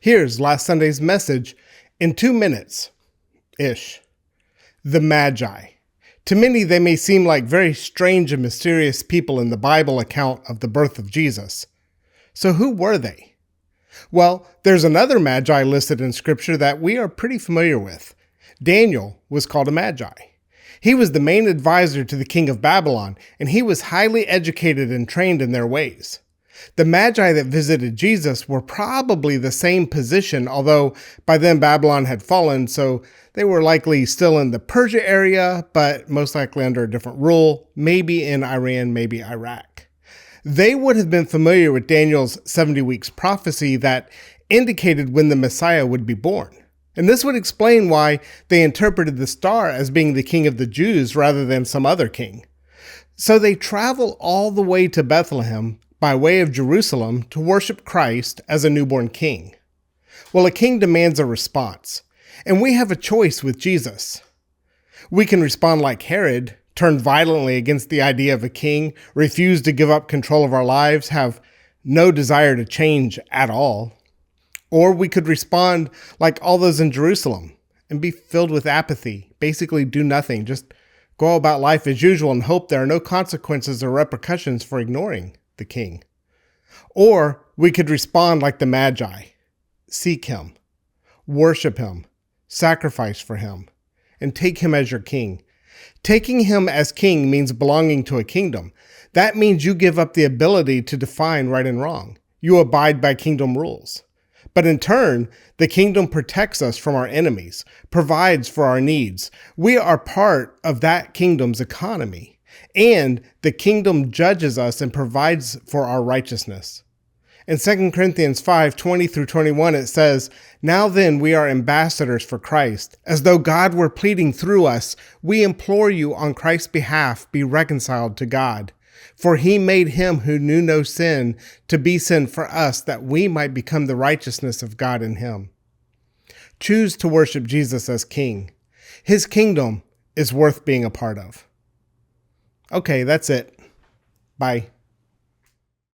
Here's last Sunday's message in 2 minutes-ish. The Magi. To many, they may seem like very strange and mysterious people in the Bible account of the birth of Jesus. So who were they? Well, there's another Magi listed in Scripture that we are pretty familiar with. Daniel was called a Magi. He was the main advisor to the king of Babylon, and he was highly educated and trained in their ways. The Magi that visited Jesus were probably the same position, although by then Babylon had fallen, so they were likely still in the Persia area, but most likely under a different rule, maybe in Iran, maybe Iraq. They would have been familiar with Daniel's 70 weeks prophecy that indicated when the Messiah would be born. And this would explain why they interpreted the star as being the king of the Jews rather than some other king. So they travel all the way to Bethlehem by way of Jerusalem to worship Christ as a newborn king. Well, a king demands a response, and we have a choice with Jesus. We can respond like Herod, turn violently against the idea of a king, refuse to give up control of our lives, have no desire to change at all. Or we could respond like all those in Jerusalem and be filled with apathy, basically do nothing, just go about life as usual and hope there are no consequences or repercussions for ignoring the king. Or we could respond like the Magi, seek him, worship him, sacrifice for him, and take him as your king. Taking him as king means belonging to a kingdom. That means you give up the ability to define right and wrong. You abide by kingdom rules. But in turn, the kingdom protects us from our enemies, provides for our needs. We are part of that kingdom's economy. And the kingdom judges us and provides for our righteousness. In 2 Corinthians 5:20-21, it says, "Now then we are ambassadors for Christ. As though God were pleading through us, we implore you on Christ's behalf, be reconciled to God. For he made him who knew no sin to be sin for us, that we might become the righteousness of God in him." Choose to worship Jesus as king. His kingdom is worth being a part of. Okay, that's it. Bye.